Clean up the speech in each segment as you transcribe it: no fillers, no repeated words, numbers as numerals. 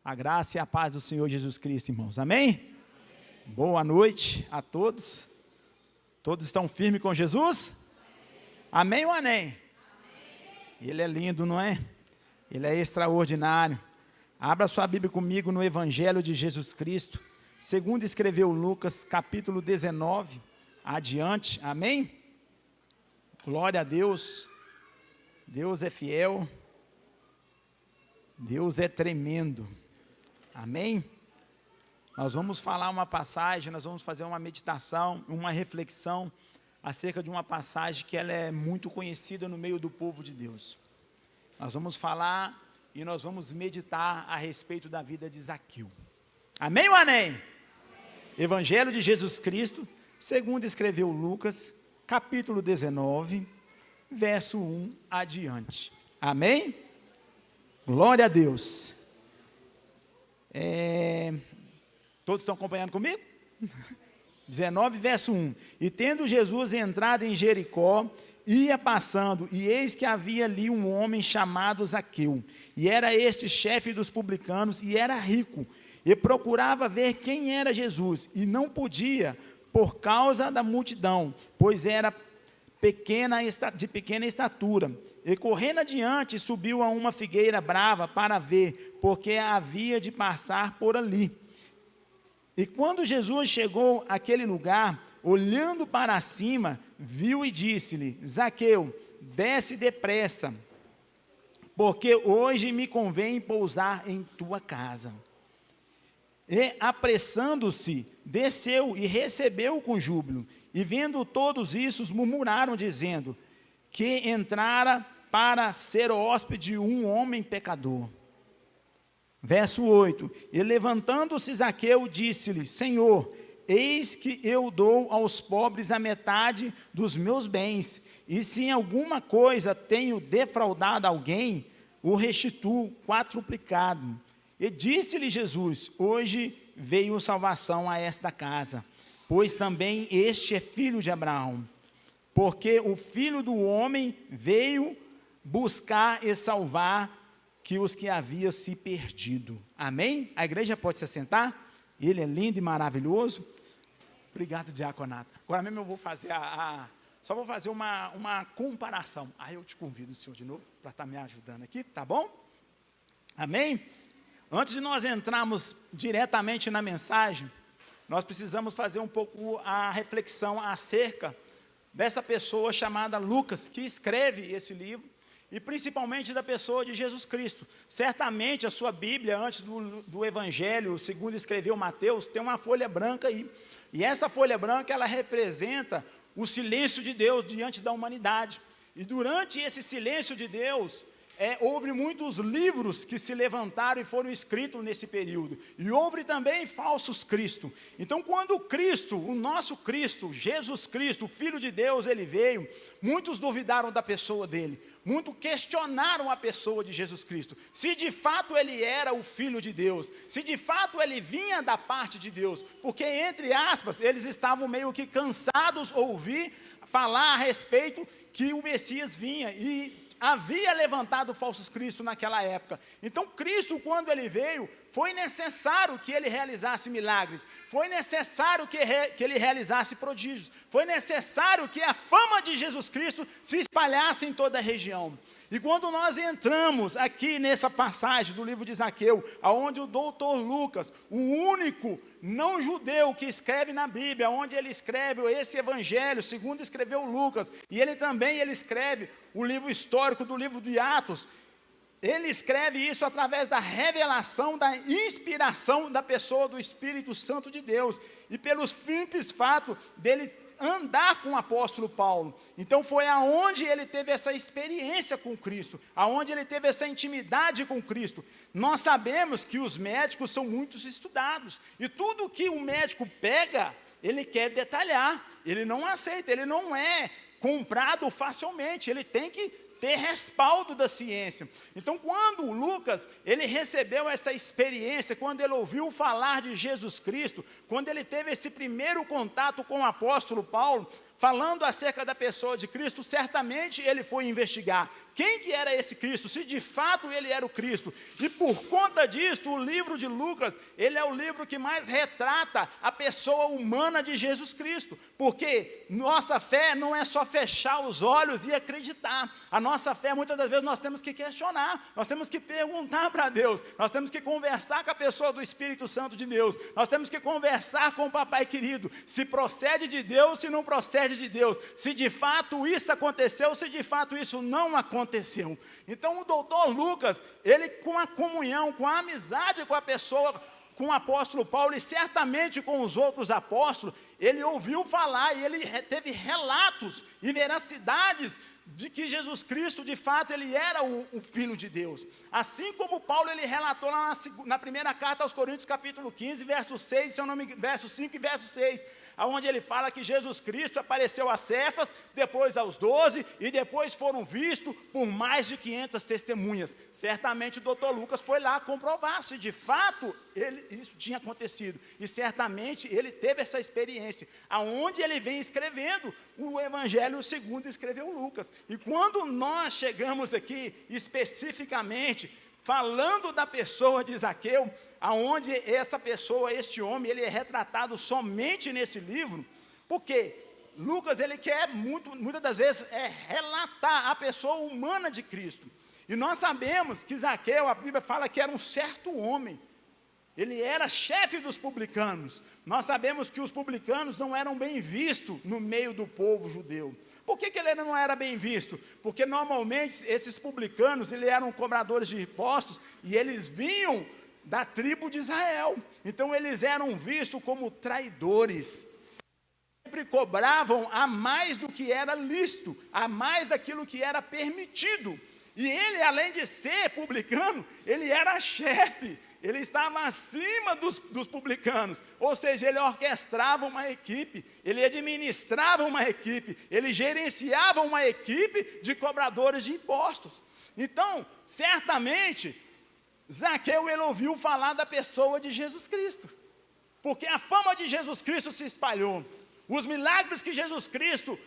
A graça e a paz do Senhor Jesus Cristo, irmãos. Amém? Boa noite a todos. Todos estão firmes com Jesus? Amém ou amém? Ele é lindo, não é? Ele é extraordinário. Abra sua Bíblia comigo no Evangelho de Jesus Cristo, segundo escreveu Lucas, capítulo 19, adiante. Amém? Glória a Deus. Deus é fiel. Deus é tremendo. Amém? Nós vamos falar uma passagem, nós vamos fazer uma meditação, uma reflexão acerca de uma passagem que ela é muito conhecida no meio do povo de Deus. Nós vamos falar e nós vamos meditar a respeito da vida de Zaqueu. Amém ou amém? Amém. Evangelho de Jesus Cristo, segundo escreveu Lucas, capítulo 19, verso 1 adiante. Amém? Glória a Deus. Todos estão acompanhando comigo? 19, verso 1. E tendo Jesus entrado em Jericó, ia passando, e eis que havia ali um homem chamado Zaqueu, e era este chefe dos publicanos, e era rico, e procurava ver quem era Jesus, e não podia, por causa da multidão, pois era de pequena estatura. E correndo adiante, subiu a uma figueira brava para ver, porque havia de passar por ali. E quando Jesus chegou àquele lugar, olhando para cima, viu e disse-lhe: Zaqueu, desce depressa, porque hoje me convém pousar em tua casa. E apressando-se, desceu e recebeu-o com júbilo. E vendo todos isso, murmuraram, dizendo que entrara para ser hóspede um homem pecador. Verso 8, e levantando-se Zaqueu, disse-lhe: Senhor, eis que eu dou aos pobres a metade dos meus bens, e se em alguma coisa tenho defraudado alguém, o restituo quadruplicado. E disse-lhe Jesus: hoje veio salvação a esta casa, pois também este é filho de Abraão, porque o Filho do Homem veio buscar e salvar os que haviam se perdido. Amém? A igreja pode se assentar? Ele é lindo e maravilhoso. Obrigado, diaconata. Agora mesmo eu vou fazer só vou fazer uma comparação. Aí eu te convido, senhor, de novo, para estar me ajudando aqui, tá bom? Amém? Antes de nós entrarmos diretamente na mensagem, nós precisamos fazer um pouco a reflexão acerca dessa pessoa chamada Lucas, que escreve esse livro, e principalmente da pessoa de Jesus Cristo. Certamente a sua Bíblia, antes do Evangelho, segundo escreveu Mateus, tem uma folha branca aí, e essa folha branca, ela representa o silêncio de Deus diante da humanidade, e durante esse silêncio de Deus, houve muitos livros que se levantaram e foram escritos nesse período, e houve também falsos Cristo. Então quando Cristo, o nosso Cristo, Jesus Cristo, o Filho de Deus, ele veio, muitos duvidaram da pessoa dele, muitos questionaram a pessoa de Jesus Cristo, se de fato ele era o Filho de Deus, se de fato ele vinha da parte de Deus, porque entre aspas, eles estavam meio que cansados de ouvir falar a respeito que o Messias vinha, e havia levantado falsos cristos naquela época. Então Cristo, quando ele veio, foi necessário que ele realizasse milagres, foi necessário que ele realizasse prodígios, foi necessário que a fama de Jesus Cristo se espalhasse em toda a região. E quando nós entramos aqui nessa passagem do livro de Zaqueu, onde o doutor Lucas, o único não judeu que escreve na Bíblia, onde ele escreve esse evangelho, segundo escreveu Lucas, e ele escreve o livro histórico do livro de Atos, ele escreve isso através da revelação, da inspiração da pessoa do Espírito Santo de Deus, e pelo simples fato dele andar com o apóstolo Paulo. Então foi aonde ele teve essa experiência com Cristo, aonde ele teve essa intimidade com Cristo. Nós sabemos que os médicos são muito estudados, e tudo que o médico pega, ele quer detalhar, ele não aceita, ele não é comprado facilmente, ele tem que ter respaldo da ciência. Então quando Lucas, ele recebeu essa experiência, quando ele ouviu falar de Jesus Cristo, quando ele teve esse primeiro contato com o apóstolo Paulo, falando acerca da pessoa de Cristo, certamente ele foi investigar quem que era esse Cristo, se de fato ele era o Cristo. E por conta disso, o livro de Lucas, ele é o livro que mais retrata a pessoa humana de Jesus Cristo, porque nossa fé não é só fechar os olhos e acreditar. A nossa fé, muitas das vezes, nós temos que questionar, nós temos que perguntar para Deus, nós temos que conversar com a pessoa do Espírito Santo de Deus, nós temos que conversar com o Papai querido, se procede de Deus, se não procede de Deus, se de fato isso aconteceu, se de fato isso não aconteceu. Então o doutor Lucas, ele com a comunhão, com a amizade com a pessoa, com o apóstolo Paulo e certamente com os outros apóstolos, ele ouviu falar e ele teve relatos e veracidades de que Jesus Cristo, de fato, ele era o Filho de Deus. Assim como Paulo, ele relatou lá na primeira carta aos Coríntios, capítulo 15, verso 6, se eu não me engano, verso 5 e verso 6, onde ele fala que Jesus Cristo apareceu a Cefas, depois aos 12, e depois foram vistos por mais de 500 testemunhas. Certamente o doutor Lucas foi lá comprovar se de fato isso tinha acontecido, e certamente ele teve essa experiência, aonde ele vem escrevendo o Evangelho segundo escreveu Lucas. E quando nós chegamos aqui, especificamente, falando da pessoa de Zaqueu, aonde essa pessoa, este homem, ele é retratado somente nesse livro, porque Lucas, ele quer muitas das vezes, relatar a pessoa humana de Cristo. E nós sabemos que Zaqueu, a Bíblia fala que era um certo homem, ele era chefe dos publicanos. Nós sabemos que os publicanos não eram bem vistos no meio do povo judeu. Por que ele não era bem visto? Porque normalmente esses publicanos, eles eram cobradores de impostos e eles vinham da tribo de Israel. Então eles eram vistos como traidores. Sempre cobravam a mais do que era lícito, a mais daquilo que era permitido. E ele, além de ser publicano, ele era chefe. Ele estava acima dos publicanos, ou seja, ele orquestrava uma equipe, ele administrava uma equipe, ele gerenciava uma equipe de cobradores de impostos. Então, certamente, Zaqueu, ele ouviu falar da pessoa de Jesus Cristo, porque a fama de Jesus Cristo se espalhou, os milagres que Jesus Cristo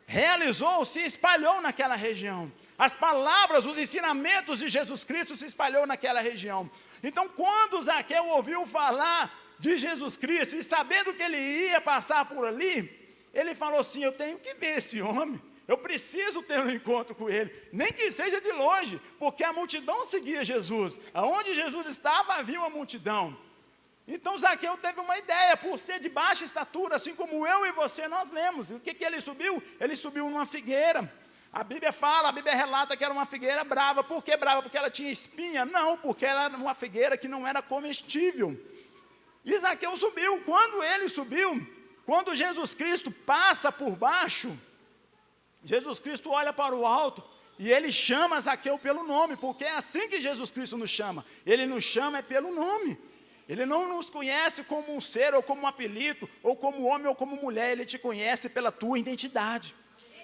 realizou se espalhou naquela região, as palavras, os ensinamentos de Jesus Cristo se espalhou naquela região. Então, quando Zaqueu ouviu falar de Jesus Cristo, e sabendo que ele ia passar por ali, ele falou assim, eu tenho que ver esse homem, eu preciso ter um encontro com ele, nem que seja de longe, porque a multidão seguia Jesus, aonde Jesus estava havia uma multidão. Então Zaqueu teve uma ideia, por ser de baixa estatura, assim como eu e você, nós lemos. E o que ele subiu? Ele subiu numa figueira. A Bíblia relata que era uma figueira brava. Por que brava? Porque ela tinha espinha? Não, porque ela era uma figueira que não era comestível. E Zaqueu subiu. Quando ele subiu, quando Jesus Cristo passa por baixo, Jesus Cristo olha para o alto e ele chama Zaqueu pelo nome, porque é assim que Jesus Cristo nos chama. Ele nos chama pelo nome. Ele não nos conhece como um ser, ou como um apelido, ou como homem, ou como mulher. Ele te conhece pela tua identidade.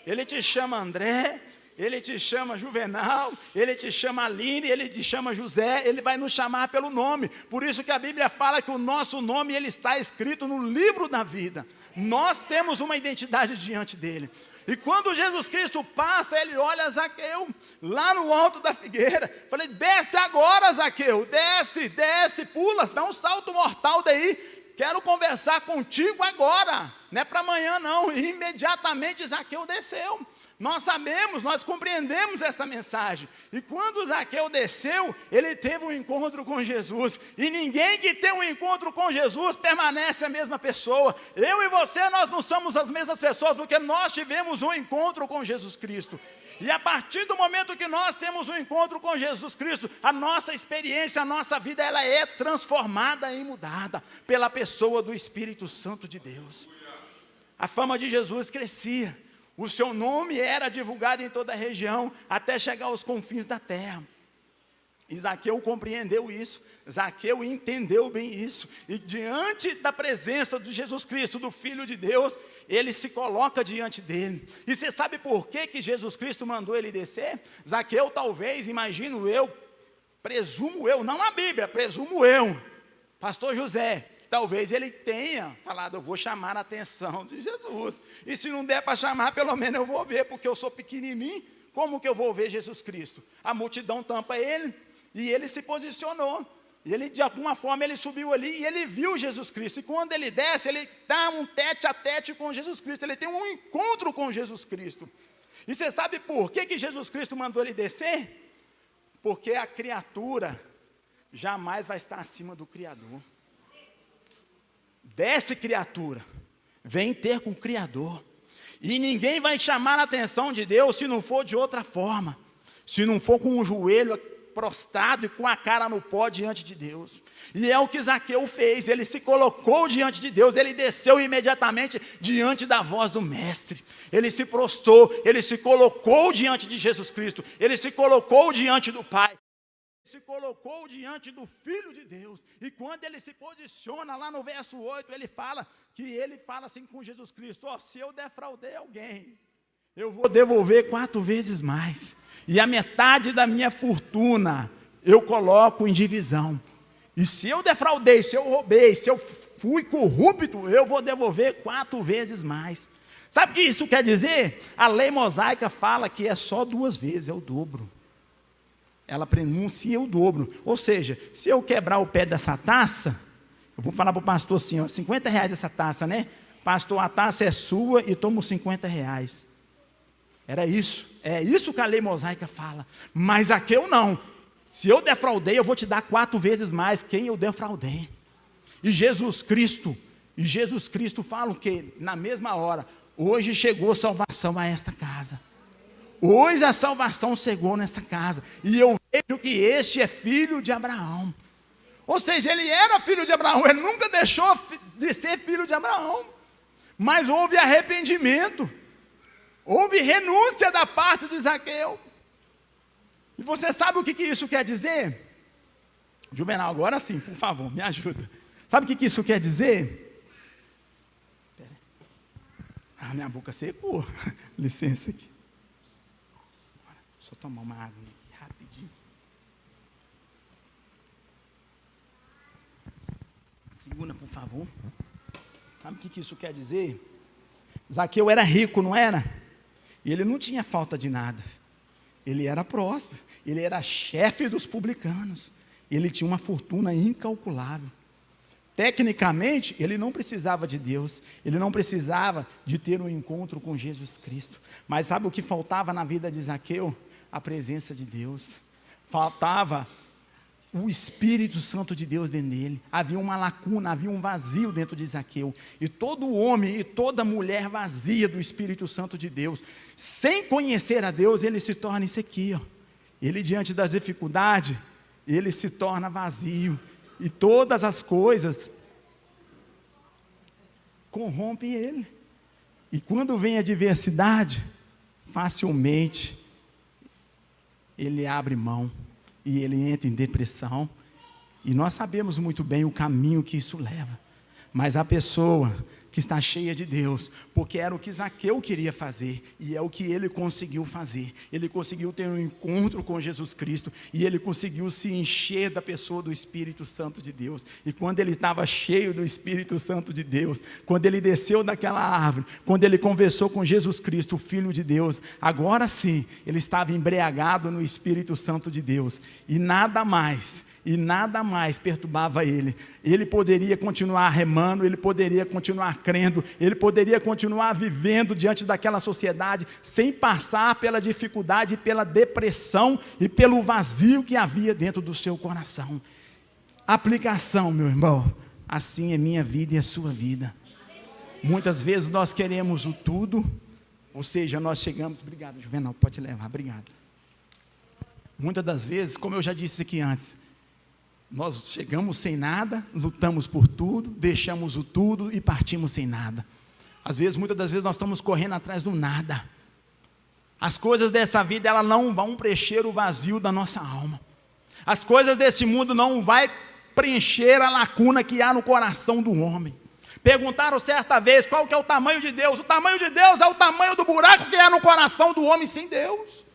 Ele te chama André, ele te chama Juvenal, ele te chama Aline, ele te chama José, ele vai nos chamar pelo nome. Por isso que a Bíblia fala que o nosso nome, ele está escrito no livro da vida. Nós temos uma identidade diante dele. E quando Jesus Cristo passa, ele olha Zaqueu, lá no alto da figueira. Falei, desce agora, Zaqueu, desce, desce, pula, dá um salto mortal daí. Quero conversar contigo agora, não é para amanhã não. E imediatamente Zaqueu desceu. Nós sabemos, nós compreendemos essa mensagem. E quando Zaqueu desceu, ele teve um encontro com Jesus. E ninguém que tem um encontro com Jesus permanece a mesma pessoa. Eu e você, nós não somos as mesmas pessoas, porque nós tivemos um encontro com Jesus Cristo. E a partir do momento que nós temos um encontro com Jesus Cristo, a nossa experiência, a nossa vida, ela é transformada e mudada pela pessoa do Espírito Santo de Deus. A fama de Jesus crescia. O seu nome era divulgado em toda a região, até chegar aos confins da terra. E Zaqueu compreendeu isso, Zaqueu entendeu bem isso. E diante da presença de Jesus Cristo, do Filho de Deus, ele se coloca diante dele. E você sabe por que Jesus Cristo mandou ele descer? Zaqueu talvez, imagino eu, presumo eu, não a Bíblia, presumo eu, pastor José, talvez ele tenha falado, eu vou chamar a atenção de Jesus. E se não der para chamar, pelo menos eu vou ver, porque eu sou pequenininho. Como que eu vou ver Jesus Cristo? A multidão tampa ele, e ele se posicionou. Ele, de alguma forma, ele subiu ali e ele viu Jesus Cristo. E quando ele desce, ele dá um tete a tete com Jesus Cristo. Ele tem um encontro com Jesus Cristo. E você sabe por que Jesus Cristo mandou ele descer? Porque a criatura jamais vai estar acima do Criador. Desce, criatura, vem ter com o Criador. E ninguém vai chamar a atenção de Deus se não for de outra forma. Se não for com o joelho prostrado e com a cara no pó diante de Deus. E é o que Zaqueu fez, ele se colocou diante de Deus, ele desceu imediatamente diante da voz do mestre, ele se prostrou, ele se colocou diante de Jesus Cristo, ele se colocou diante do Pai, ele se colocou diante do Filho de Deus, e quando ele se posiciona lá no verso 8, ele fala assim com Jesus Cristo, se eu defraudei alguém, eu vou devolver 4 vezes mais, e a metade da minha fortuna eu coloco em divisão. E se eu defraudei, se eu roubei, se eu fui corrupto, eu vou devolver 4 vezes mais. Sabe o que isso quer dizer? A lei mosaica fala que é só 2 vezes, é o dobro. Ela pronuncia o dobro. Ou seja, se eu quebrar o pé dessa taça, eu vou falar para o pastor assim, R$50 essa taça, né? Pastor, a taça é sua e tomo R$50. Era isso. É isso que a lei mosaica fala. Mas aqui eu não. Se eu defraudei, eu vou te dar 4 vezes mais quem eu defraudei. E Jesus Cristo fala o quê? Na mesma hora, hoje chegou salvação a esta casa. Hoje a salvação chegou nessa casa. E eu vejo que este é filho de Abraão. Ou seja, ele era filho de Abraão, ele nunca deixou de ser filho de Abraão. Mas houve arrependimento. Houve renúncia da parte de Zaqueu. E você sabe o que isso quer dizer? Juvenal, agora sim, por favor, me ajuda. Sabe o que isso quer dizer? Minha boca secou. Licença aqui. Só tomar uma água aqui, rapidinho. Segura, por favor. Sabe o que isso quer dizer? Zaqueu era rico, não era? E ele não tinha falta de nada. Ele era próspero, ele era chefe dos publicanos, ele tinha uma fortuna incalculável. Tecnicamente, ele não precisava de Deus, ele não precisava de ter um encontro com Jesus Cristo. Mas sabe o que faltava na vida de Zaqueu? A presença de Deus. Faltava o Espírito Santo de Deus dentro dele. Havia uma lacuna, havia um vazio dentro de Zaqueu. E todo homem e toda mulher vazia do Espírito Santo de Deus, sem conhecer a Deus, ele se torna isso aqui, Ele, diante das dificuldades, ele se torna vazio. E todas as coisas corrompem ele. E quando vem a adversidade, facilmente ele abre mão. E ele entra em depressão, e nós sabemos muito bem o caminho que isso leva, mas a pessoa que está cheia de Deus, porque era o que Zaqueu queria fazer, e é o que ele conseguiu fazer, ele conseguiu ter um encontro com Jesus Cristo, e ele conseguiu se encher da pessoa do Espírito Santo de Deus, e quando ele estava cheio do Espírito Santo de Deus, quando ele desceu daquela árvore, quando ele conversou com Jesus Cristo, o Filho de Deus, agora sim, ele estava embriagado no Espírito Santo de Deus, e nada mais perturbava ele. Ele poderia continuar remando, ele poderia continuar crendo, ele poderia continuar vivendo diante daquela sociedade, sem passar pela dificuldade, pela depressão e pelo vazio que havia dentro do seu coração. Aplicação, meu irmão, assim é minha vida e a sua vida. Muitas vezes nós queremos o tudo, ou seja, nós chegamos, obrigado Juvenal, pode levar, obrigado. Muitas das vezes, como eu já disse aqui antes, nós chegamos sem nada, lutamos por tudo, deixamos o tudo e partimos sem nada. Às vezes, muitas das vezes nós estamos correndo atrás do nada. As coisas dessa vida, elas não vão preencher o vazio da nossa alma. As coisas desse mundo não vão preencher a lacuna que há no coração do homem. Perguntaram certa vez, qual que é o tamanho de Deus? O tamanho de Deus é o tamanho do buraco que há no coração do homem sem Deus.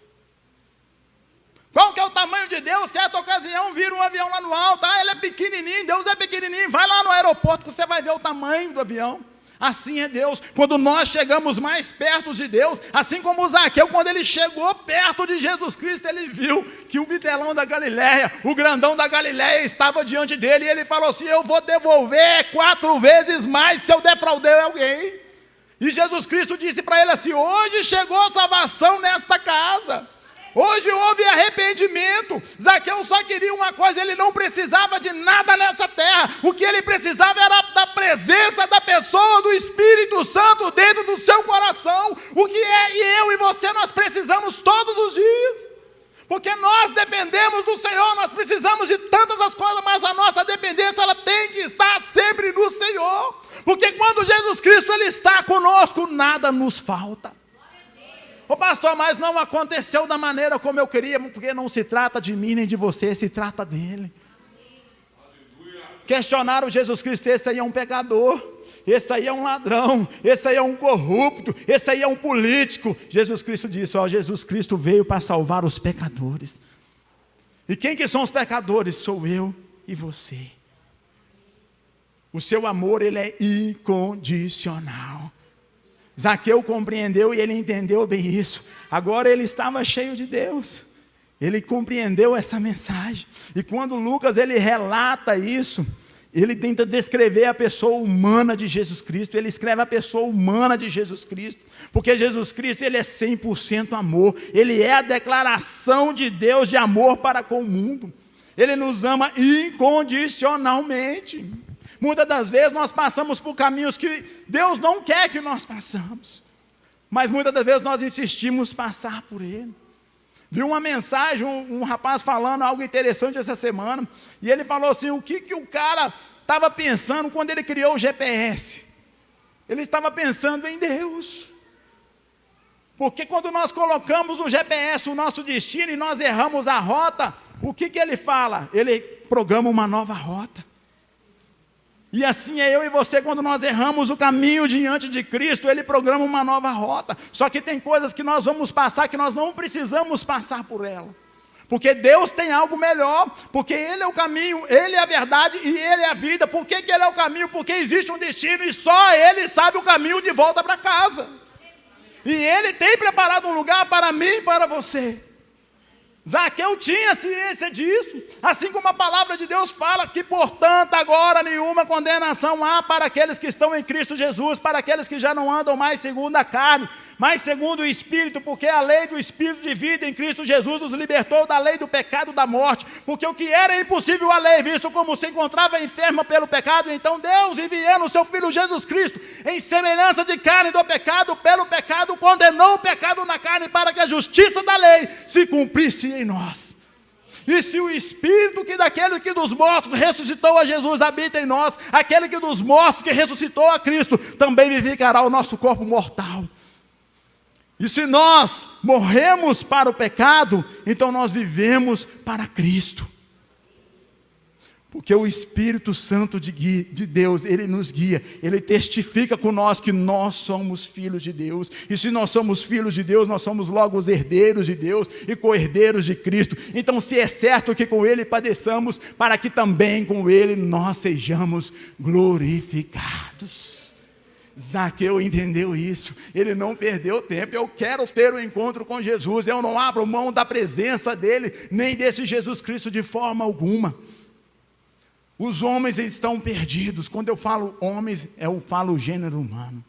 Qual que é o tamanho de Deus? Certa ocasião, vira um avião lá no alto, ele é pequenininho, Deus é pequenininho, vai lá no aeroporto que você vai ver o tamanho do avião. Assim é Deus, quando nós chegamos mais perto de Deus, assim como o Zaqueu, quando ele chegou perto de Jesus Cristo, ele viu que o bitelão da Galileia, o grandão da Galileia estava diante dele, e ele falou assim: eu vou devolver 4 vezes mais se eu defraudei alguém. E Jesus Cristo disse para ele assim: hoje chegou salvação nesta casa. Hoje houve arrependimento. Zaqueu só queria uma coisa, ele não precisava de nada nessa terra. O que ele precisava era da presença da pessoa do Espírito Santo dentro do seu coração. O que eu e você nós precisamos todos os dias. Porque nós dependemos do Senhor, nós precisamos de tantas as coisas, mas a nossa dependência ela tem que estar sempre no Senhor. Porque quando Jesus Cristo ele está conosco, nada nos falta. Ô pastor, mas não aconteceu da maneira como eu queria, porque não se trata de mim nem de você, se trata dele. Questionaram Jesus Cristo: esse aí é um pecador, esse aí é um ladrão, esse aí é um corrupto, esse aí é um político. Jesus Cristo disse: ó, Jesus Cristo veio para salvar os pecadores. E quem que são os pecadores? Sou eu e você. O seu amor ele é incondicional. Zaqueu compreendeu e ele entendeu bem isso. Agora ele estava cheio de Deus. Ele compreendeu essa mensagem. E quando Lucas ele relata isso, ele tenta descrever a pessoa humana de Jesus Cristo. Ele escreve a pessoa humana de Jesus Cristo. Porque Jesus Cristo ele é 100% amor. Ele é a declaração de Deus de amor para com o mundo. Ele nos ama incondicionalmente. Muitas das vezes nós passamos por caminhos que Deus não quer que nós passamos. Mas muitas das vezes nós insistimos em passar por ele. Vi uma mensagem, um rapaz falando algo interessante essa semana. E ele falou assim: o que o cara estava pensando quando ele criou o GPS? Ele estava pensando em Deus. Porque quando nós colocamos no GPS o nosso destino e nós erramos a rota, o que ele fala? Ele programa uma nova rota. E assim é eu e você, quando nós erramos o caminho diante de Cristo, ele programa uma nova rota. Só que tem coisas que nós vamos passar que nós não precisamos passar por ela. Porque Deus tem algo melhor, porque Ele é o caminho, Ele é a verdade e Ele é a vida. Por que Ele é o caminho? Porque existe um destino e só Ele sabe o caminho de volta para casa. E Ele tem preparado um lugar para mim e para você. Zaqueu tinha ciência disso, assim como a palavra de Deus fala que, portanto, agora nenhuma condenação há para aqueles que estão em Cristo Jesus, para aqueles que já não andam mais segundo a carne, mas segundo o Espírito, porque a lei do Espírito de vida em Cristo Jesus nos libertou da lei do pecado e da morte, porque o que era impossível à lei, visto como se encontrava enferma pelo pecado, então Deus, enviando o seu Filho Jesus Cristo, em semelhança de carne do pecado, pelo pecado, condenou o pecado na carne, para que a justiça da lei se cumprisse em nós. E se o Espírito que daquele que dos mortos ressuscitou a Jesus habita em nós, aquele que dos mortos que ressuscitou a Cristo, também vivificará o nosso corpo mortal. E se nós morremos para o pecado, então nós vivemos para Cristo. Porque o Espírito Santo de Deus, Ele nos guia, Ele testifica com nós que nós somos filhos de Deus. E se nós somos filhos de Deus, nós somos logo os herdeiros de Deus e co-herdeiros de Cristo. Então se é certo que com Ele padeçamos, para que também com Ele nós sejamos glorificados. Zaqueu entendeu isso, ele não perdeu tempo. Eu quero ter um encontro com Jesus, eu não abro mão da presença dEle, nem desse Jesus Cristo de forma alguma. Os homens estão perdidos. Quando eu falo homens, eu falo o gênero humano.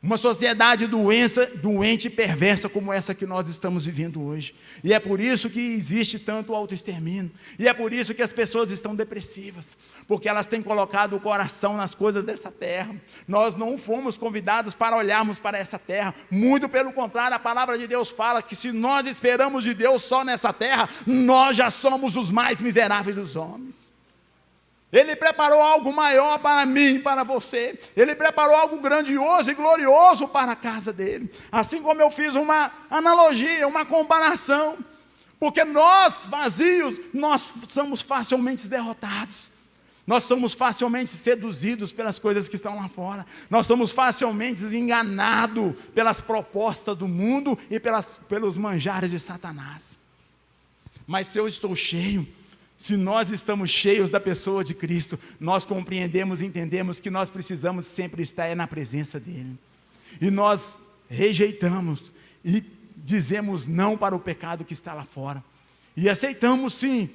Uma sociedade doente e perversa como essa que nós estamos vivendo hoje. E é por isso que existe tanto autoextermínio. E é por isso que as pessoas estão depressivas. Porque elas têm colocado o coração nas coisas dessa terra. Nós não fomos convidados para olharmos para essa terra. Muito pelo contrário, a palavra de Deus fala que se nós esperamos de Deus só nessa terra, nós já somos os mais miseráveis dos homens. Ele preparou algo maior para mim e para você. Ele preparou algo grandioso e glorioso para a casa dele. Assim como eu fiz uma analogia, uma comparação. Porque nós, vazios, nós somos facilmente derrotados. Nós somos facilmente seduzidos pelas coisas que estão lá fora. Nós somos facilmente enganados pelas propostas do mundo e pelos manjares de Satanás. Mas se eu estou cheio, Se nós estamos cheios da pessoa de Cristo, nós compreendemos e entendemos que nós precisamos sempre estar na presença dEle. E nós rejeitamos e dizemos não para o pecado que está lá fora. E aceitamos sim,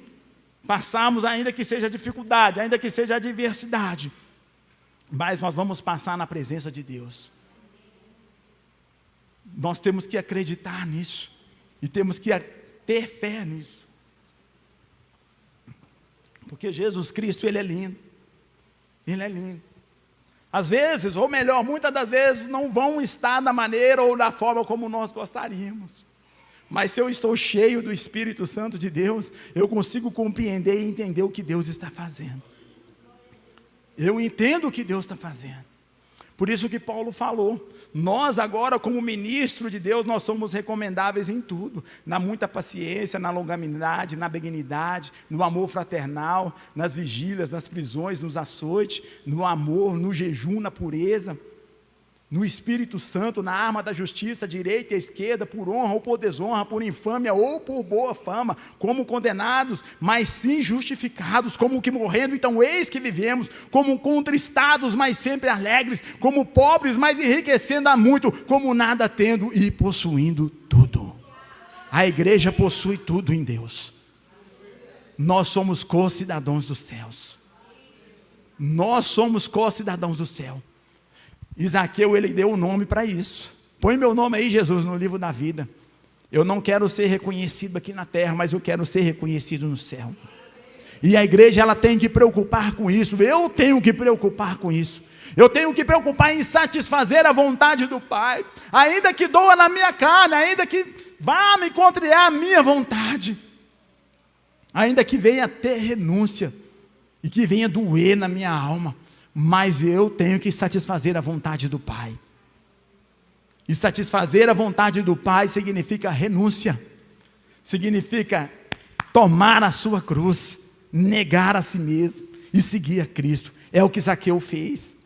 passamos ainda que seja dificuldade, ainda que seja adversidade, mas nós vamos passar na presença de Deus. Nós temos que acreditar nisso, e temos que ter fé nisso. Porque Jesus Cristo, Ele é lindo. Ele é lindo. Às vezes, ou melhor, muitas das vezes, não vão estar da maneira ou da forma como nós gostaríamos. Mas se eu estou cheio do Espírito Santo de Deus, eu consigo compreender e entender o que Deus está fazendo. Eu entendo o que Deus está fazendo. Por isso que Paulo falou, nós agora como ministro de Deus, nós somos recomendáveis em tudo, na muita paciência, na longanimidade, na benignidade, no amor fraternal, nas vigílias, nas prisões, nos açoites, no amor, no jejum, na pureza, no Espírito Santo, na arma da justiça, direita e esquerda, por honra ou por desonra, por infâmia ou por boa fama, como condenados, mas sim justificados, como que morrendo, então eis que vivemos, como contristados, mas sempre alegres, como pobres, mas enriquecendo a muito, como nada tendo e possuindo tudo. A igreja possui tudo em Deus. Nós somos co-cidadãos dos céus. Nós somos co-cidadãos do céu. E Zaqueu, ele deu um nome para isso. Põe meu nome aí, Jesus, no livro da vida. Eu não quero ser reconhecido aqui na terra, mas eu quero ser reconhecido no céu. E a igreja, ela tem que preocupar com isso. Eu tenho que preocupar com isso. Eu tenho que preocupar em satisfazer a vontade do Pai. Ainda que doa na minha carne, ainda que vá me contrariar a minha vontade. Ainda que venha ter renúncia. E que venha doer na minha alma. Mas eu tenho que satisfazer a vontade do Pai. E satisfazer a vontade do Pai significa renúncia. Significa tomar a sua cruz, negar a si mesmo e seguir a Cristo. É o que Zaqueu fez.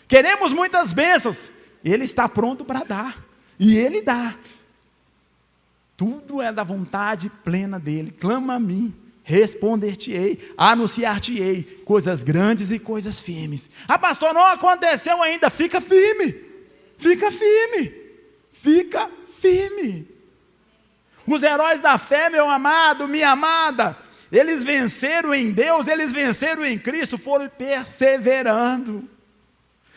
Queremos muitas bênçãos. Ele está pronto para dar. E Ele dá. Tudo é da vontade plena dEle. Clama a mim. Responder-te-ei, anunciar-te-ei coisas grandes e coisas firmes. Ah, pastor, não aconteceu ainda. Fica firme, fica firme, fica firme. Os heróis da fé, meu amado, minha amada, eles venceram em Deus, eles venceram em Cristo, foram perseverando.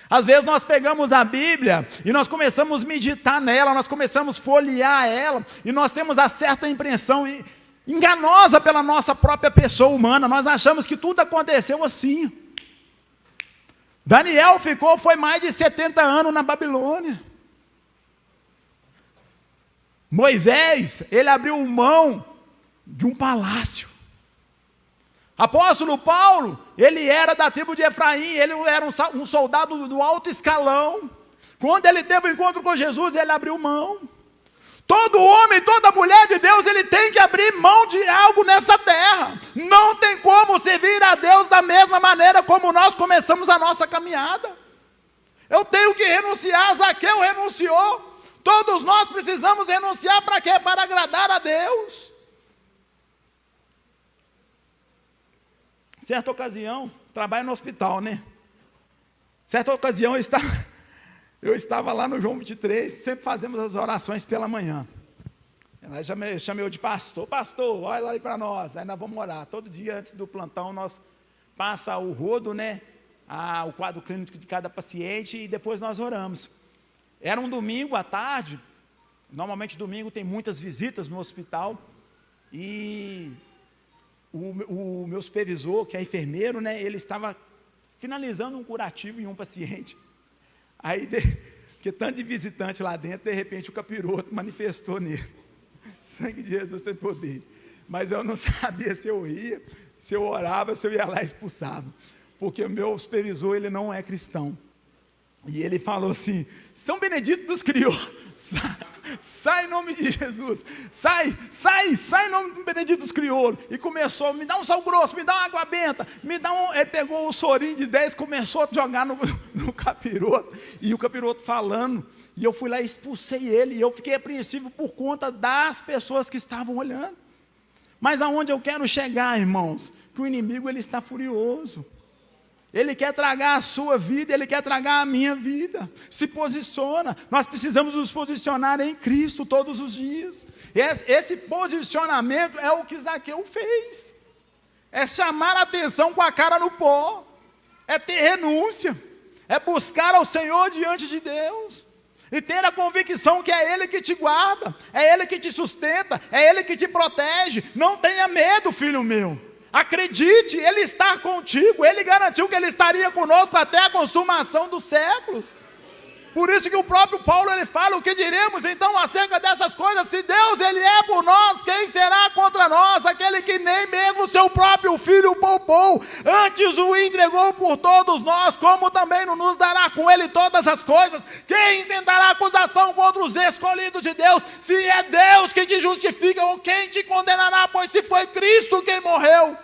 Às vezes nós pegamos a Bíblia e nós começamos a meditar nela, nós começamos a folhear ela, e nós temos a certa impressão enganosa pela nossa própria pessoa humana. Nós achamos que tudo aconteceu assim. Daniel foi mais de 70 anos na Babilônia. Moisés, ele abriu mão de um palácio. Apóstolo Paulo, ele era da tribo de Efraim, ele era um soldado do alto escalão. Quando ele teve o encontro com Jesus, ele abriu mão. Todo homem, toda mulher de Deus, ele tem que abrir mão de algo nessa terra. Não tem como servir a Deus da mesma maneira como nós começamos a nossa caminhada. Eu tenho que renunciar. Zaqueu renunciou. Todos nós precisamos renunciar para quê? Para agradar a Deus. Certa ocasião, trabalho no hospital, né? Certa ocasião eu estava lá no João 23, sempre fazemos as orações pela manhã. Ela chamei eu de pastor, olha lá aí para nós, aí nós vamos orar. Todo dia antes do plantão nós passa o rodo, né? O quadro clínico de cada paciente e depois nós oramos. Era um domingo à tarde, normalmente domingo tem muitas visitas no hospital, e o meu supervisor, que é enfermeiro, né? Ele estava finalizando um curativo em um paciente. Aí, porque tanto de visitante lá dentro, de repente o capiroto manifestou nele. Sangue de Jesus tem poder. Mas eu não sabia se eu ria, se eu orava, se eu ia lá e expulsava. Porque o meu supervisor, ele não é cristão. E ele falou assim: São Benedito dos criou. Sai em nome de Jesus. Sai em nome de Benedito dos crioulos. E começou, me dá um sal grosso, me dá uma água benta, ele pegou o sorinho de 10, começou a jogar no capiroto. E o capiroto falando. E eu fui lá e expulsei ele. E eu fiquei apreensivo por conta das pessoas que estavam olhando. Mas aonde eu quero chegar, irmãos? que o inimigo ele está furioso. Ele quer tragar a sua vida, ele quer tragar a minha vida. Se posiciona. Nós precisamos nos posicionar em Cristo todos os dias. Esse posicionamento é o que Zaqueu fez. É chamar a atenção com a cara no pó. É ter renúncia. É buscar ao Senhor diante de Deus. E ter a convicção que é Ele que te guarda. É Ele que te sustenta. É Ele que te protege. Não tenha medo, filho meu. Acredite, Ele está contigo, Ele garantiu que Ele estaria conosco até a consumação dos séculos. Por isso que o próprio Paulo ele fala: o que diremos então acerca dessas coisas? Se Deus ele é por nós, quem será contra nós? Aquele que nem mesmo seu próprio filho poupou, antes o entregou por todos nós, como também não nos dará com Ele todas as coisas? Quem intentará acusação contra os escolhidos de Deus? Se é Deus que te justifica, ou quem te condenará? Pois se foi Cristo quem morreu,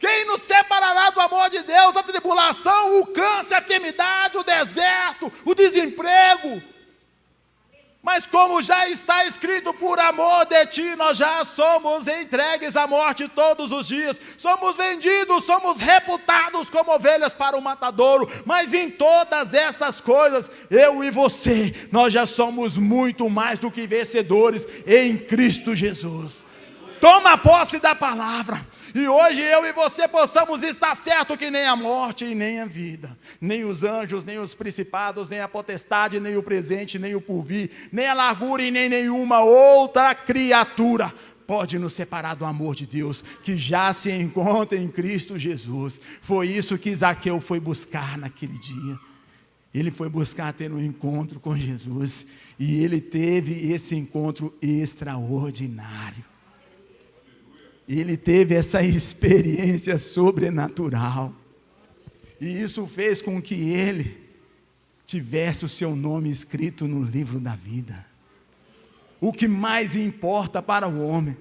quem nos separará do amor de Deus? A tribulação, o câncer, a enfermidade, o deserto, o desemprego. Mas como já está escrito: por amor de ti nós já somos entregues à morte todos os dias. Somos vendidos, somos reputados como ovelhas para o matadouro. Mas em todas essas coisas, eu e você, nós já somos muito mais do que vencedores em Cristo Jesus. Toma posse da palavra. E hoje eu e você possamos estar certo que nem a morte e nem a vida, nem os anjos, nem os principados, nem a potestade, nem o presente, nem o porvir, nem a largura e nem nenhuma outra criatura pode nos separar do amor de Deus, que já se encontra em Cristo Jesus. Foi isso que Zaqueu foi buscar naquele dia. Ele foi buscar ter um encontro com Jesus, e ele teve esse encontro extraordinário. Ele teve essa experiência sobrenatural, e isso fez com que ele tivesse o seu nome escrito no livro da vida. O que mais importa para o homem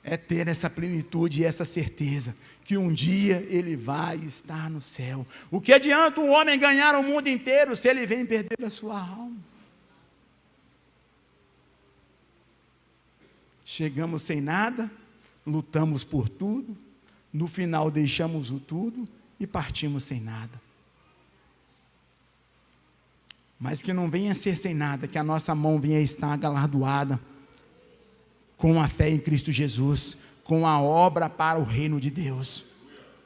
é ter essa plenitude e essa certeza que um dia ele vai estar no céu. O que adianta um homem ganhar o mundo inteiro se ele vem perder a sua alma? Chegamos sem nada, lutamos por tudo, no final deixamos o tudo e partimos sem nada. Mas que não venha ser sem nada, que a nossa mão venha estar galardoada com a fé em Cristo Jesus, com a obra para o reino de Deus,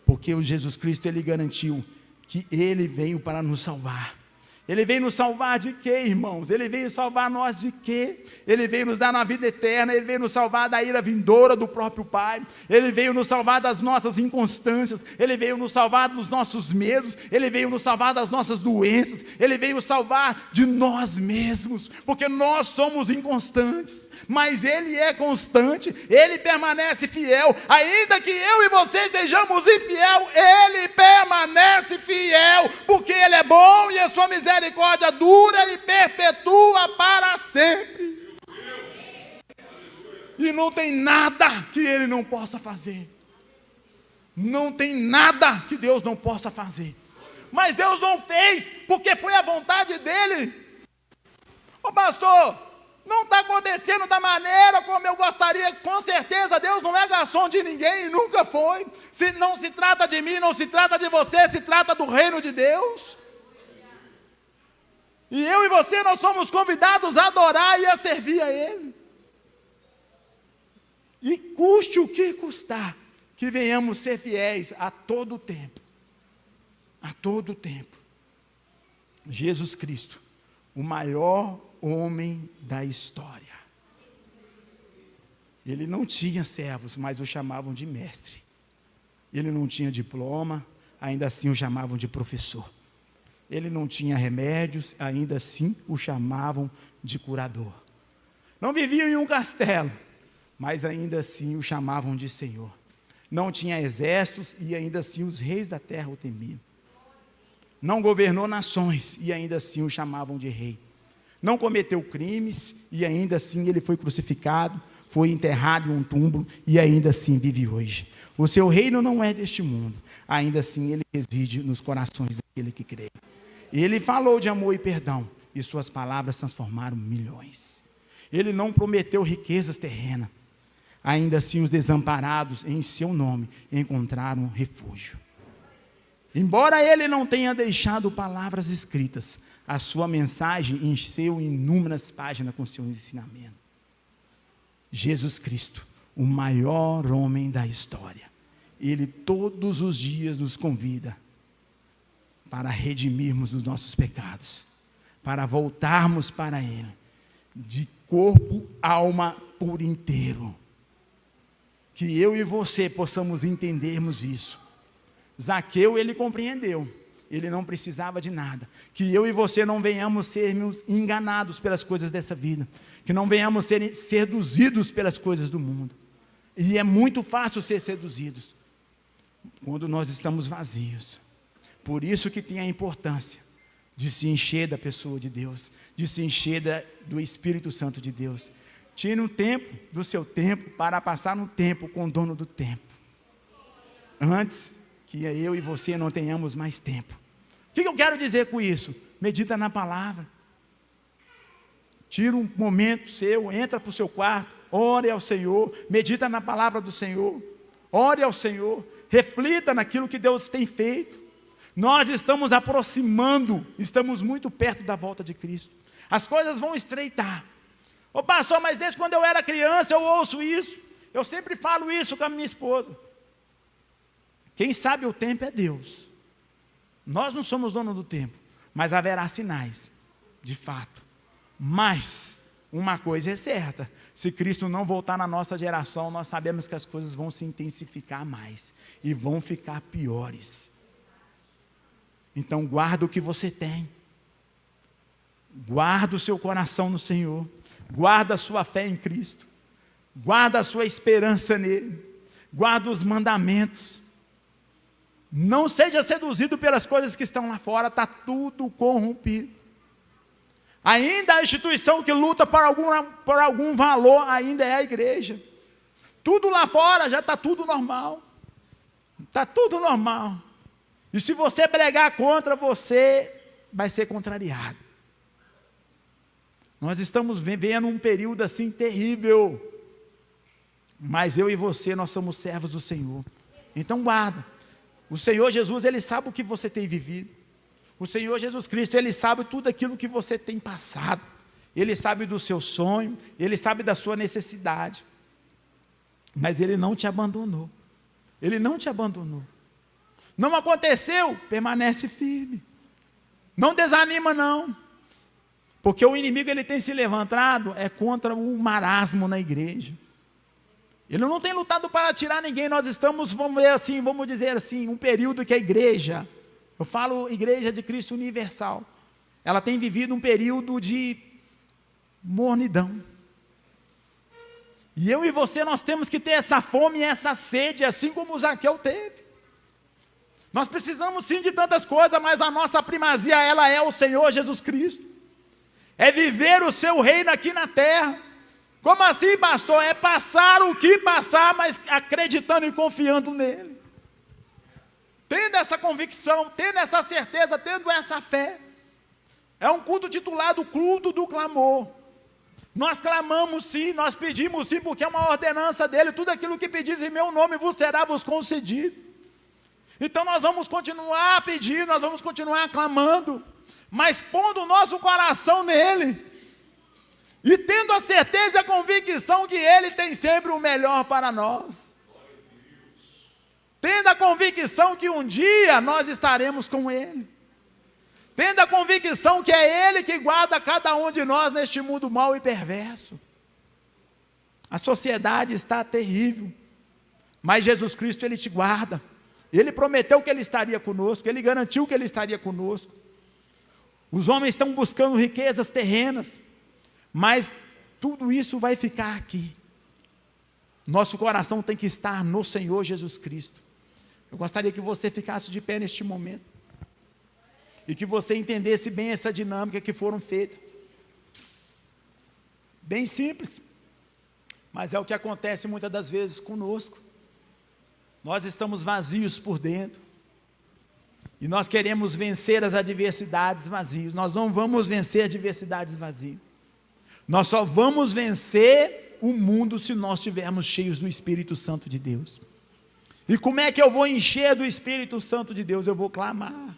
porque o Jesus Cristo ele garantiu que Ele veio para nos salvar. Ele veio nos salvar de quê, irmãos? Ele veio salvar nós de quê? Ele veio nos dar uma vida eterna. Ele veio nos salvar da ira vindoura do próprio Pai. Ele veio nos salvar das nossas inconstâncias. Ele veio nos salvar dos nossos medos. Ele veio nos salvar das nossas doenças. Ele veio nos salvar de nós mesmos, porque nós somos inconstantes, mas Ele é constante. Ele permanece fiel. Ainda que eu e você sejamos infiel, Ele permanece fiel, porque Ele é bom e a sua misericórdia dura e perpetua para sempre. E não tem nada que Ele não possa fazer. Não tem nada que Deus não possa fazer. Mas Deus não fez, porque foi a vontade dEle. Ô pastor, não está acontecendo da maneira como eu gostaria. Com certeza Deus não é garçom de ninguém, nunca foi. Se não se trata de mim, não se trata de você, se trata do reino de Deus. E eu e você, nós somos convidados a adorar e a servir a Ele. E custe o que custar, que venhamos ser fiéis a todo tempo. A todo tempo. Jesus Cristo, o maior homem da história. Ele não tinha servos, mas o chamavam de mestre. Ele não tinha diploma, ainda assim o chamavam de professor. Ele não tinha remédios, ainda assim o chamavam de curador. Não vivia em um castelo, mas ainda assim o chamavam de Senhor. Não tinha exércitos e ainda assim os reis da terra o temiam. Não governou nações e ainda assim o chamavam de rei. Não cometeu crimes e ainda assim ele foi crucificado, foi enterrado em um túmulo e ainda assim vive hoje. O seu reino não é deste mundo, ainda assim ele reside nos corações daquele que crê. Ele falou de amor e perdão, e suas palavras transformaram milhões. Ele não prometeu riquezas terrenas, ainda assim os desamparados em seu nome encontraram refúgio. Embora ele não tenha deixado palavras escritas, a sua mensagem encheu inúmeras páginas com seu ensinamento. Jesus Cristo, o maior homem da história, ele todos os dias nos convida para redimirmos os nossos pecados, para voltarmos para ele, de corpo, alma, por inteiro. Que eu e você possamos entendermos isso. Zaqueu, ele compreendeu, ele não precisava de nada. Que eu e você não venhamos sermos enganados pelas coisas dessa vida, que não venhamos ser seduzidos pelas coisas do mundo. E é muito fácil ser seduzidos quando nós estamos vazios. Por isso que tem a importância de se encher da pessoa de Deus, de se encher do Espírito Santo de Deus. Tire um tempo do seu tempo para passar um tempo com o dono do tempo, antes que eu e você não tenhamos mais tempo. O que eu quero dizer com isso? Medita na palavra. Tira um momento seu, entra para o seu quarto, ore ao Senhor, medita na palavra do Senhor, ore ao Senhor, reflita naquilo que Deus tem feito. Nós estamos aproximando, estamos muito perto da volta de Cristo. As coisas vão estreitar. Ô pastor, mas desde quando eu era criança eu ouço isso. Eu sempre falo isso com a minha esposa. Quem sabe o tempo é Deus. Nós não somos donos do tempo, mas haverá sinais, de fato. Mas uma coisa é certa, se Cristo não voltar na nossa geração, nós sabemos que as coisas vão se intensificar mais e vão ficar piores. Então guarda o que você tem, guarda o seu coração no Senhor, guarda a sua fé em Cristo, guarda a sua esperança nele, guarda os mandamentos. Não seja seduzido pelas coisas que estão lá fora, está tudo corrompido. Ainda a instituição que luta por algum valor ainda é a igreja. Tudo lá fora já está tudo normal. Está tudo normal. E se você pregar contra, você vai ser contrariado. Nós estamos vivendo um período assim terrível. Mas eu e você, nós somos servos do Senhor. Então guarda. O Senhor Jesus, Ele sabe o que você tem vivido. O Senhor Jesus Cristo, Ele sabe tudo aquilo que você tem passado. Ele sabe do seu sonho, Ele sabe da sua necessidade. Mas Ele não te abandonou. Ele não te abandonou. Não aconteceu, permanece firme. Não desanima não. Porque o inimigo ele tem se levantado contra o marasmo na igreja. Ele não tem lutado para tirar ninguém. Nós estamos, vamos dizer assim, um período que a igreja, eu falo Igreja de Cristo Universal, ela tem vivido um período de mornidão. E eu e você, nós temos que ter essa fome e essa sede, assim como o Zaqueu teve. Nós precisamos sim de tantas coisas, mas a nossa primazia, ela é o Senhor Jesus Cristo. É viver o seu reino aqui na terra. Como assim, pastor? É passar o que passar, mas acreditando e confiando nele. Tendo essa convicção, tendo essa certeza, tendo essa fé. É um culto titulado culto do clamor. Nós clamamos sim, nós pedimos sim, porque é uma ordenança dele. Tudo aquilo que pedis em meu nome vos será vos concedido. Então nós vamos continuar a pedir, nós vamos continuar clamando, mas pondo o nosso coração nele, e tendo a certeza e a convicção que ele tem sempre o melhor para nós, tendo a convicção que um dia nós estaremos com ele, tendo a convicção que é ele que guarda cada um de nós neste mundo mau e perverso. A sociedade está terrível, mas Jesus Cristo ele te guarda. Ele prometeu que Ele estaria conosco, Ele garantiu que Ele estaria conosco. Os homens estão buscando riquezas terrenas, mas tudo isso vai ficar aqui. Nosso coração tem que estar no Senhor Jesus Cristo. Eu gostaria que você ficasse de pé neste momento, e que você entendesse bem essa dinâmica que foram feitas. Bem simples, mas é o que acontece muitas das vezes conosco. Nós estamos vazios por dentro, e nós queremos vencer as adversidades vazios. Nós não vamos vencer adversidades vazias. Nós só vamos vencer o mundo se nós estivermos cheios do Espírito Santo de Deus. E como é que eu vou encher do Espírito Santo de Deus? Eu vou clamar,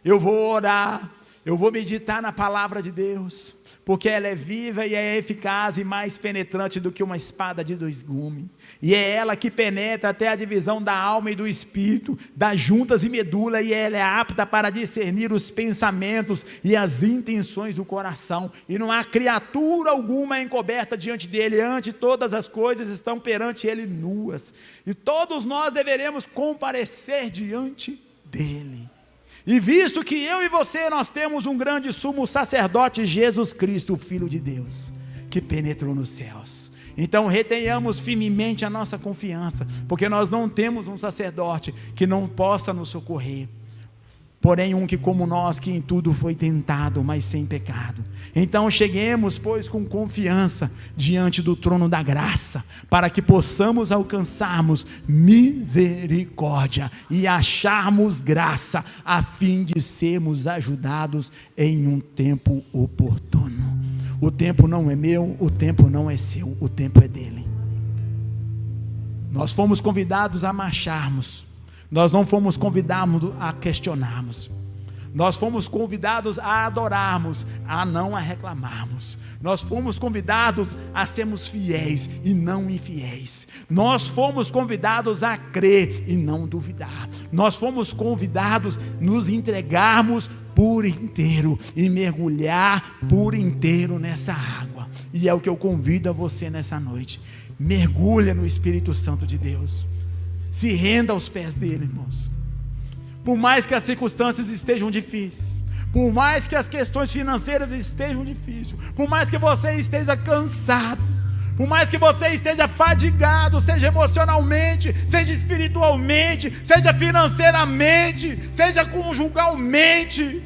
eu vou orar, eu vou meditar na palavra de Deus, porque ela é viva e é eficaz e mais penetrante do que uma espada de 2 gumes, e é ela que penetra até a divisão da alma e do espírito, das juntas e medula, e ela é apta para discernir os pensamentos e as intenções do coração, e não há criatura alguma encoberta diante dele, ante todas as coisas estão perante ele nuas, e todos nós deveremos comparecer diante dele. E visto que eu e você, nós temos um grande sumo sacerdote, Jesus Cristo, o Filho de Deus, que penetrou nos céus, então retenhamos firmemente a nossa confiança, porque nós não temos um sacerdote que não possa nos socorrer, porém um que como nós, que em tudo foi tentado, mas sem pecado. Então cheguemos, pois, com confiança diante do trono da graça, para que possamos alcançarmos misericórdia e acharmos graça, a fim de sermos ajudados em um tempo oportuno. O tempo não é meu, o tempo não é seu, o tempo é dele. Nós fomos convidados a marcharmos, nós não fomos convidados a questionarmos, nós fomos convidados a adorarmos, a não a reclamarmos, nós fomos convidados a sermos fiéis e não infiéis, nós fomos convidados a crer e não duvidar, nós fomos convidados a nos entregarmos por inteiro e mergulhar por inteiro nessa água, e é o que eu convido a você nessa noite. Mergulha no Espírito Santo de Deus, se renda aos pés dele, irmãos. Por mais que as circunstâncias estejam difíceis, por mais que as questões financeiras estejam difíceis, por mais que você esteja cansado, por mais que você esteja fadigado, seja emocionalmente, seja espiritualmente, seja financeiramente, seja conjugalmente,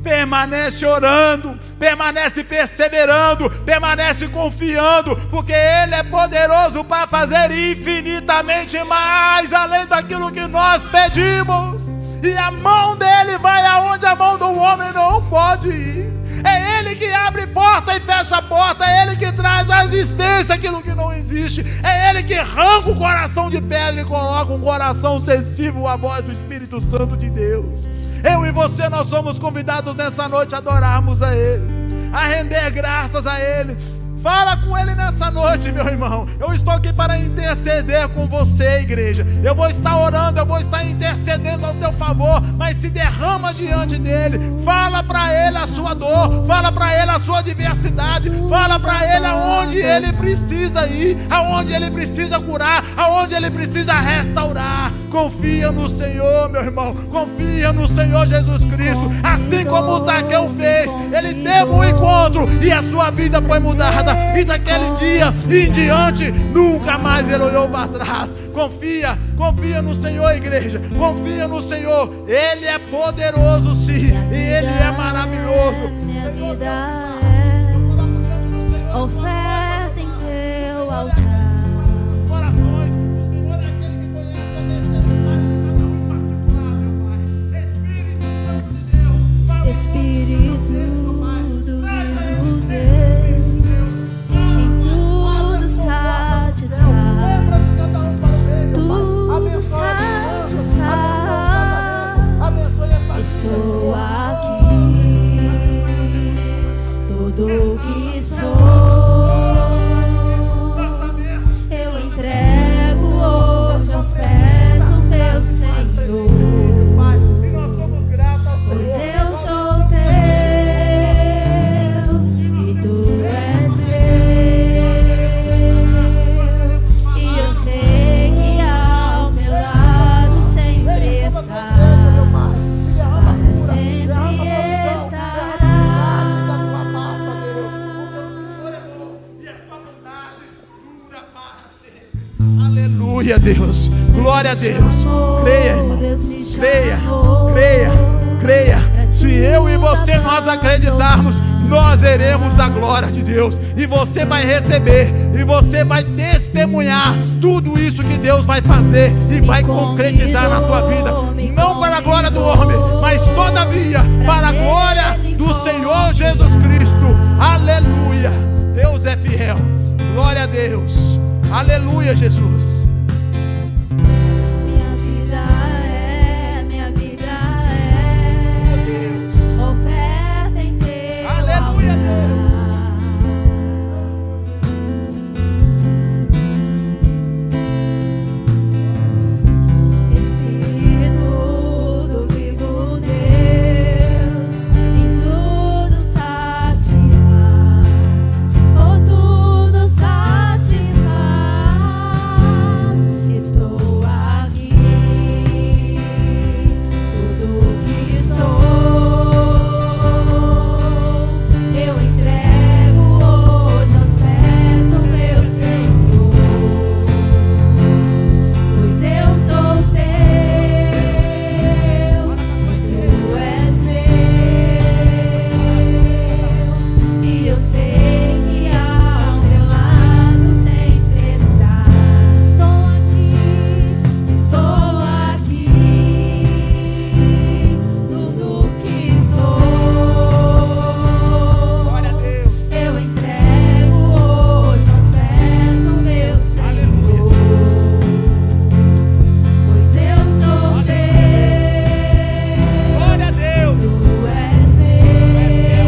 permanece orando, permanece perseverando, permanece confiando, porque Ele é poderoso para fazer infinitamente mais, além daquilo que nós pedimos, e a mão dele vai aonde a mão do homem não pode ir. É Ele que abre porta e fecha a porta, é Ele que traz à existência aquilo que não existe, é Ele que arranca o coração de pedra e coloca um coração sensível à voz do Espírito Santo de Deus. Eu e você, nós somos convidados nessa noite a adorarmos a Ele, a render graças a Ele. Fala com Ele nessa noite, meu irmão. Eu estou aqui para interceder com você, igreja. Eu vou estar orando, eu vou estar intercedendo ao teu favor, mas se derrama diante dEle. Fala para Ele a sua dor, fala para Ele a sua adversidade, fala para Ele aonde Ele precisa ir, aonde Ele precisa curar, aonde Ele precisa restaurar. Confia no Senhor, meu irmão, confia no Senhor Jesus Cristo. Assim como o Zaqueu fez, ele teve um encontro e a sua vida foi mudada, e daquele dia em diante nunca mais ele olhou para trás. Confia, confia no Senhor, igreja, confia no Senhor. Ele é poderoso sim, e Ele é maravilhoso. Minha vida é oferta em teu altar. Espírito do vivo Deus, em tudo satisfaz, tudo satisfaz. Estou aqui, tudo o que sou, eu entrego hoje aos pés do meu Senhor. Pois eu sou teu e tu és meu, e eu sei que ao meu lado sempre estará, para sempre estará. Aleluia, Deus, glória a Deus. Creia, irmão, creia, creia, creia. Se eu e você nós acreditarmos, nós veremos a glória de Deus, e você vai receber, e você vai testemunhar tudo isso que Deus vai fazer e vai concretizar na tua vida, não para a glória do homem, mas todavia para a glória do Senhor Jesus Cristo. Aleluia. Deus é fiel. Glória Deus. Aleluia, Jesus. Minha vida é oferta em teu Aleluia, altar. Espírito do vivo Deus, em tudo satisfaz, oh, tudo satisfaz. Estou aqui, tudo que sou, eu entrego hoje aos pés do meu Senhor, pois eu sou teu, tu és meu, e eu sei que ao meu lado sempre estás. Estou aqui, tudo que sou, Glória a Deus. eu entrego hoje aos pés do meu Senhor, pois eu sou teu, Glória a Deus. tu és meu,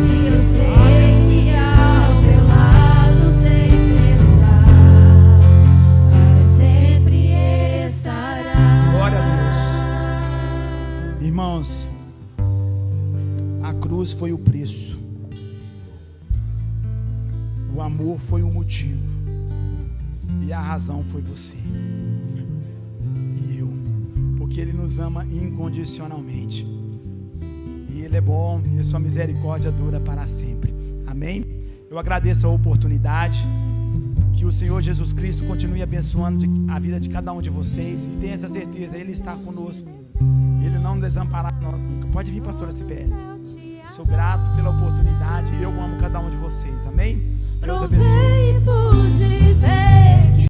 e eu sei que ao teu lado sempre estás, para sempre estarás. Glória a Deus. Irmãos, a cruz foi o preço, o amor foi o motivo, e a razão foi você e eu, porque Ele nos ama incondicionalmente, e Ele é bom, e a sua misericórdia dura para sempre. Amém? Eu agradeço a oportunidade. Que o Senhor Jesus Cristo continue abençoando a vida de cada um de vocês, e tenha essa certeza, Ele está conosco, Ele não nos desamparará nós nunca. Pode vir, pastora Sibeli. Sou grato pela oportunidade e eu amo cada um de vocês. Amém? Deus abençoe. Provei e pude